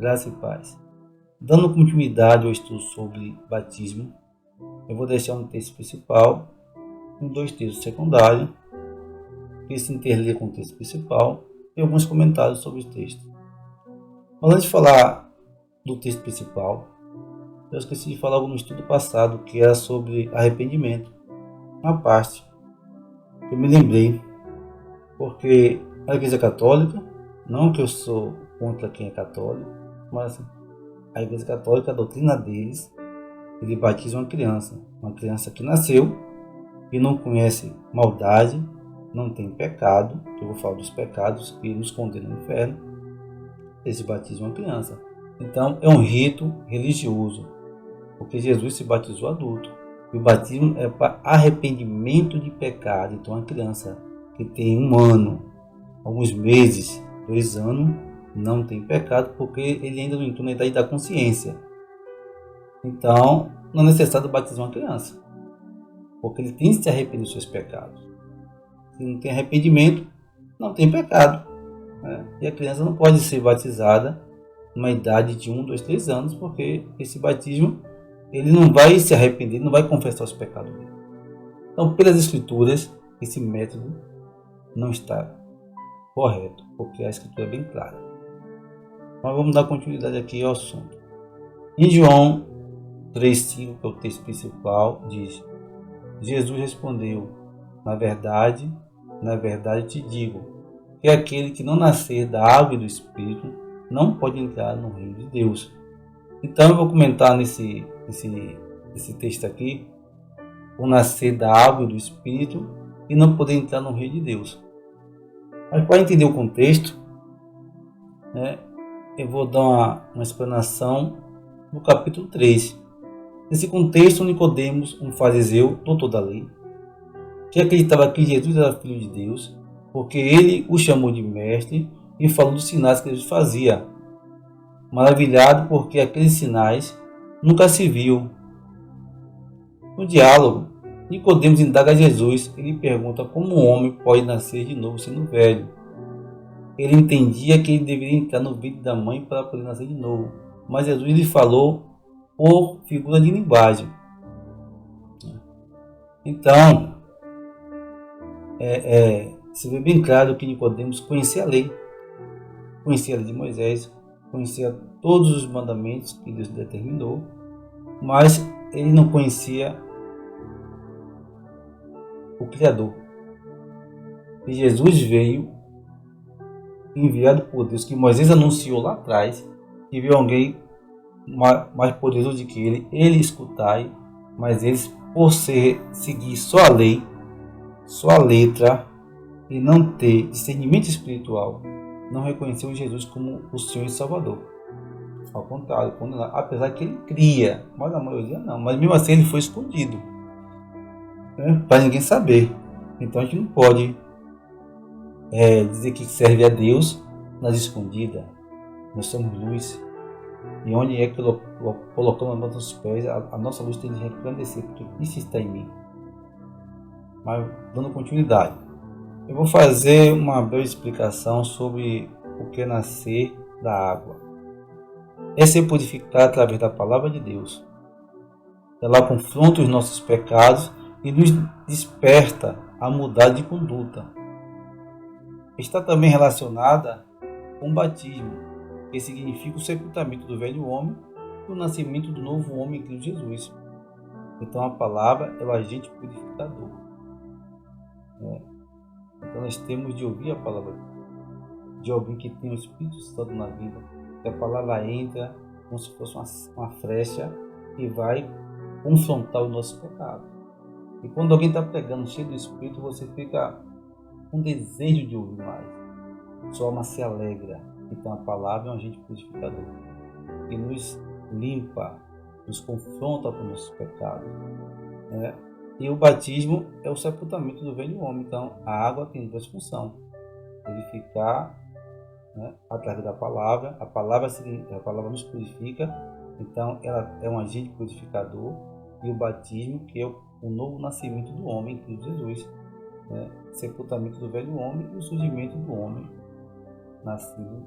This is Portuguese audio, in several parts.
Graça e paz. Dando continuidade ao estudo sobre batismo, eu vou deixar um texto principal e 2 textos secundários, que se interligam com o texto principal, e alguns comentários sobre o texto. Mas antes de falar do texto principal, eu esqueci de falar algo no estudo passado, que era sobre arrependimento. Uma parte que eu me lembrei, porque a Igreja Católica, não que eu sou contra quem é católico, mas assim, a Igreja Católica, a doutrina deles, ele batiza uma criança que nasceu e não conhece maldade, não tem pecado, que eu vou falar dos pecados que nos condenam ao inferno, eles batizam uma criança. Então é um rito religioso, porque Jesus se batizou adulto. E o batismo é para arrependimento de pecado. Então a criança que tem 1 ano, alguns meses, 2 anos, não tem pecado, porque ele ainda não entrou na idade da consciência. Então não é necessário batizar uma criança, porque ele tem que se arrepender dos seus pecados. Se não tem arrependimento, não tem pecado, né? E a criança não pode ser batizada numa idade de 1, 2, 3 anos, porque esse batismo ele não vai se arrepender, não vai confessar os pecados dele. Então, pelas Escrituras, esse método não está correto, porque a Escritura é bem clara. Mas vamos dar continuidade aqui ao assunto. Em João 3,5, que é o texto principal, diz: Jesus respondeu: na verdade te digo, que aquele que não nascer da água e do Espírito não pode entrar no reino de Deus. Então eu vou comentar nesse texto aqui, o nascer da água e do Espírito e não poder entrar no reino de Deus. Mas para entender o contexto, né, eu vou dar uma explanação no capítulo 3. Nesse contexto, Nicodemos, um fariseu, doutor da lei, que acreditava que Jesus era filho de Deus, porque ele o chamou de mestre e falou dos sinais que Jesus fazia, maravilhado porque aqueles sinais nunca se viu. No diálogo, Nicodemos indaga a Jesus e lhe pergunta como um homem pode nascer de novo sendo velho. Ele entendia que ele deveria entrar no ventre da mãe para poder nascer de novo, mas Jesus lhe falou por figura de linguagem. Então, se vê bem claro que Nicodemos conhecia a lei de Moisés, conhecia todos os mandamentos que Deus determinou, mas ele não conhecia o Criador. E Jesus veio enviado por Deus, que Moisés anunciou lá atrás, que veio alguém mais poderoso do que ele escutai, mas eles, por seguir só a lei, só a letra, e não ter discernimento espiritual, não reconheceu Jesus como o Senhor e Salvador. Ao contrário, apesar que ele cria, mas a maioria não, mas mesmo assim ele foi escondido, né, para ninguém saber. Então a gente não pode dizer que serve a Deus nas escondidas. Nós somos luz, e onde é que colocamos os nossos pés, a nossa luz tem de resplandecer, porque isso está em mim. Mas dando continuidade, eu vou fazer uma breve explicação sobre o que é nascer da água. É ser purificado através da palavra de Deus. Ela confronta os nossos pecados e nos desperta a mudar de conduta. Está também relacionada com o batismo, que significa o sepultamento do velho homem e o nascimento do novo homem em Cristo Jesus. Então a palavra é o agente purificador. Então nós temos de ouvir a palavra de alguém que tem o Espírito Santo na vida. Que a palavra entra como se fosse uma flecha e vai confrontar o nosso pecado. E quando alguém está pregando cheio do Espírito, você fica com desejo de ouvir mais. Sua alma se alegra. Então a palavra é um agente purificador que nos limpa, nos confronta com os nossos pecados, né? E o batismo é o sepultamento do velho homem. Então a água tem 2 funções: purificar, né, através da palavra. A palavra nos purifica, então ela é um agente purificador. E o batismo, que é o novo nascimento do homem em Cristo Jesus, né? Sepultamento do velho homem e o surgimento do homem nascido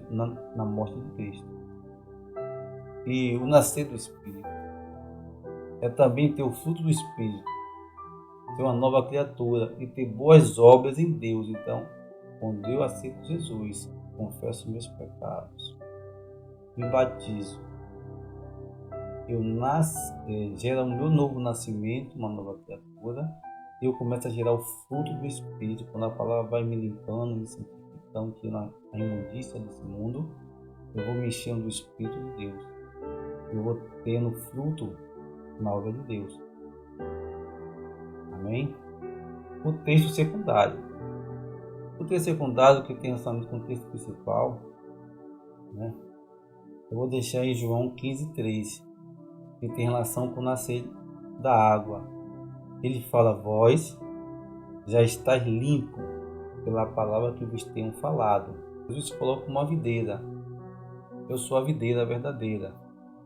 na morte de Cristo. E o nascer do Espírito é também ter o fruto do Espírito, ser uma nova criatura e ter boas obras em Deus. Então, quando eu aceito Jesus, confesso meus pecados, me batizo, gera um meu novo nascimento, uma nova criatura, e eu começo a gerar o fruto do Espírito. Quando a palavra vai me limpando, me santificando, tirando a imundícia desse mundo, eu vou me enchendo do Espírito de Deus. Eu vou tendo fruto na obra de Deus. Amém? O texto secundário. O texto secundário, que tem relação com o texto principal, né? Eu vou deixar em João 15:3, que tem relação com o nascer da água. Ele fala: vós já estáis limpo pela palavra que vos tenho falado. Jesus se coloca como uma videira. Eu sou a videira verdadeira,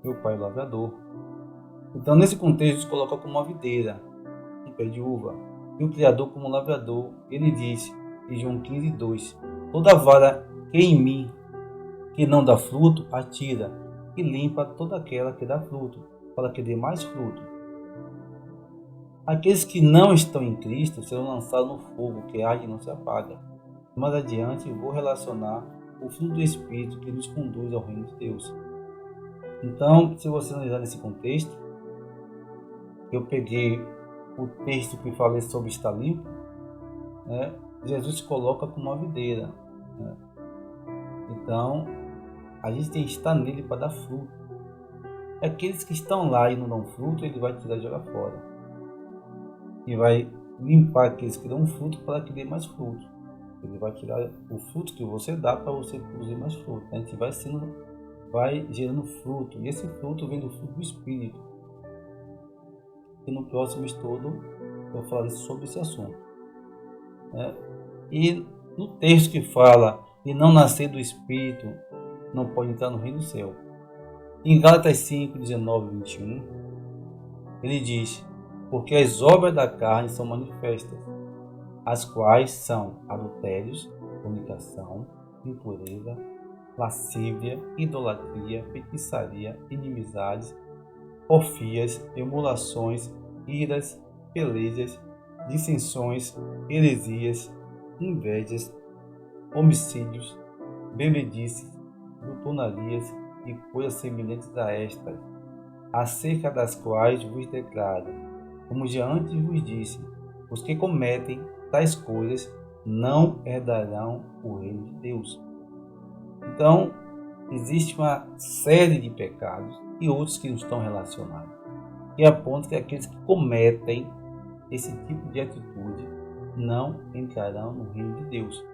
meu pai é o lavrador. Então, nesse contexto, se coloca como uma videira, um pé de uva, e o Criador como lavrador. Ele diz em João 15:2: toda vara que em mim que não dá fruto, atira, e limpa toda aquela que dá fruto, para que dê mais fruto. Aqueles que não estão em Cristo serão lançados no fogo, que arde e não se apaga. Mais adiante vou relacionar o fruto do Espírito que nos conduz ao reino de Deus. Então, se você analisar nesse contexto, eu peguei o texto que falei sobre estar limpo, né? Jesus se coloca como uma videira, né? Então, a gente tem que estar nele para dar fruto. Aqueles que estão lá e não dão fruto, ele vai tirar e jogar fora. E vai limpar aqueles que dão fruto para que dê mais fruto. Ele vai tirar o fruto que você dá para você produzir mais fruto. A gente vai gerando fruto. E esse fruto vem do fruto do Espírito. E no próximo estudo eu falarei sobre esse assunto, né? E no texto que fala e não nascer do Espírito não pode entrar no reino do céu. Em Gálatas 5:19-21, ele diz: porque as obras da carne são manifestas, as quais são adultérios, fornicação, impureza, lascívia, idolatria, feitiçaria, inimizades, porfias, emulações, iras, pelejas, dissensões, heresias, invejas, homicídios, bebedices, glutonarias e coisas semelhantes a estas, acerca das quais vos declaro, como já antes vos disse, os que cometem tais coisas não herdarão o reino de Deus. Então, existe uma série de pecados e outros que não estão relacionados, que apontam que aqueles que cometem esse tipo de atitude não entrarão no reino de Deus.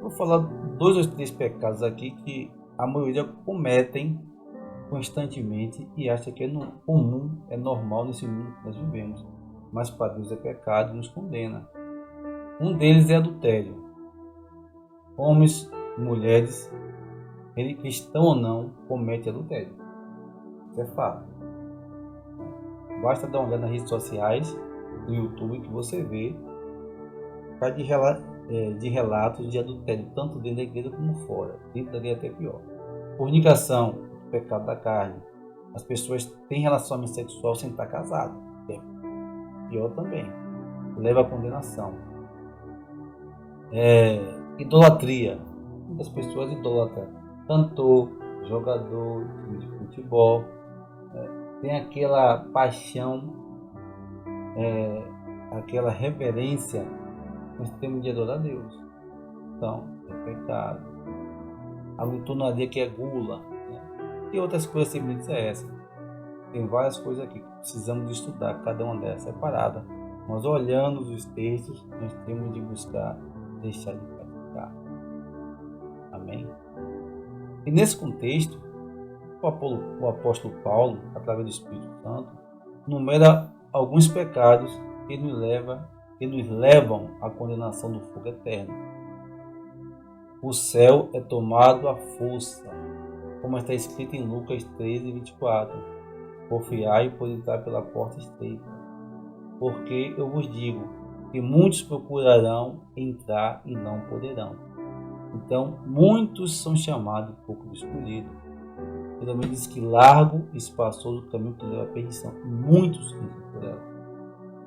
Vou falar 2 ou 3 pecados aqui que a maioria cometem constantemente e acha que é comum, é normal nesse mundo que nós vivemos, mas para Deus é pecado e nos condena. Um deles é adultério. Homens e mulheres, ele cristão ou não, comete adultério. Isso é fato. Basta dar uma olhada nas redes sociais, no YouTube, que você vê de relatos de adultério, tanto dentro da igreja como fora. Dentro da igreja é até pior. Fornicação, pecado da carne. As pessoas têm relacionamento sexual sem estar casado. É pior também. Leva à condenação. Idolatria. Muitas pessoas idolatram cantor, jogador, time de futebol. Tem aquela paixão, aquela reverência. Nós temos de adorar a Deus. Então, é pecado. A glutonaria, que é gula, né? E outras coisas semelhantes a essa. Tem várias coisas aqui que precisamos estudar, cada uma delas separada. Mas olhando os textos, nós temos de buscar deixar de praticar. Amém? E nesse contexto, o apóstolo Paulo, através do Espírito Santo, numera alguns pecados que nos levam à condenação do fogo eterno. O céu é tomado à força, como está escrito em Lucas 13:24. Porfiai por entrar pela porta estreita, porque eu vos digo que muitos procurarão entrar e não poderão. Então, muitos são chamados e poucos escolhidos. Ele também diz que largo e espaçoso o caminho que leva à perdição. Muitos entram por ela.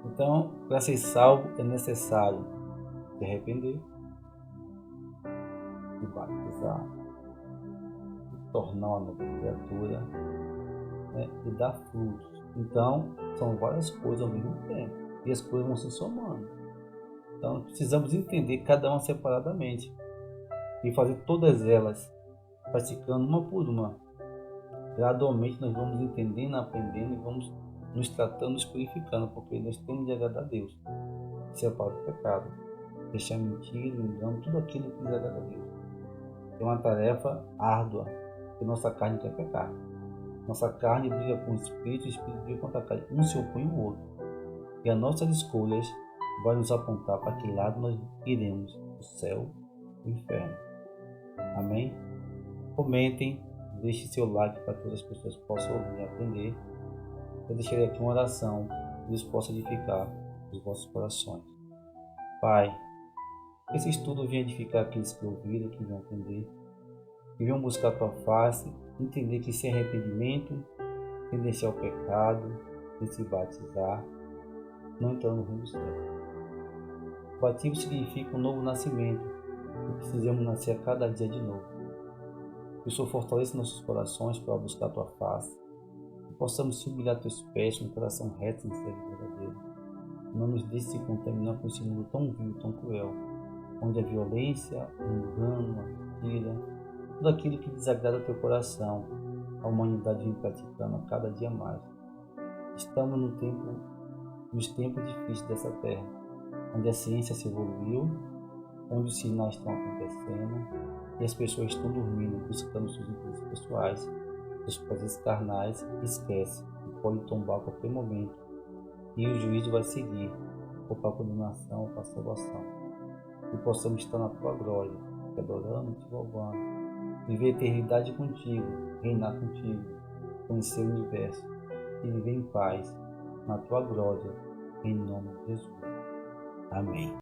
Então, para ser salvo é necessário se arrepender, se batizar, se tornar uma nova criatura, né, e dar frutos. Então, são várias coisas ao mesmo tempo. E as coisas vão se somando. Então, precisamos entender cada uma separadamente e fazer todas elas, praticando uma por uma. Gradualmente nós vamos entendendo, aprendendo e vamos nos tratando, nos purificando, porque nós temos de agradar a Deus. Separar o pecado, deixar mentira, engano, tudo aquilo que desagrada a Deus. É uma tarefa árdua, porque nossa carne quer pecar. Nossa carne briga com o Espírito briga contra a carne. Um se opõe ao outro. E as nossas escolhas vão nos apontar para que lado nós iremos, o céu ou o inferno. Amém? Comentem, deixe seu like para que outras pessoas possam ouvir e aprender. Eu deixarei aqui uma oração que Deus possa edificar os vossos corações. Pai, que esse estudo venha edificar aqueles que ouviram, que venham aprender, que venham buscar a tua face, entender que sem arrependimento, tendência ao pecado, sem se batizar, não entrar no reino do céu. O batismo significa um novo nascimento, e precisamos nascer a cada dia de novo. Que o Senhor fortaleça nossos corações para buscar a tua face, que possamos se humilhar a teus pés com um coração reto e verdadeiro. Não nos deixe se contaminar com esse mundo tão vil, tão cruel, onde a violência, o engano, a mentira, tudo aquilo que desagrada o teu coração, a humanidade vem praticando a cada dia mais. Estamos nos tempos difíceis dessa terra, onde a ciência se evoluiu, onde os sinais estão acontecendo e as pessoas estão dormindo, buscando seus interesses pessoais, seus prazeres carnais, e esquece que pode tombar a qualquer momento e o juízo vai seguir, ou para a condenação ou para a salvação. Que possamos estar na tua glória, te adorando, te louvando, viver a eternidade contigo, reinar contigo, conhecer o universo e viver em paz, na tua glória, em nome de Jesus. Amém.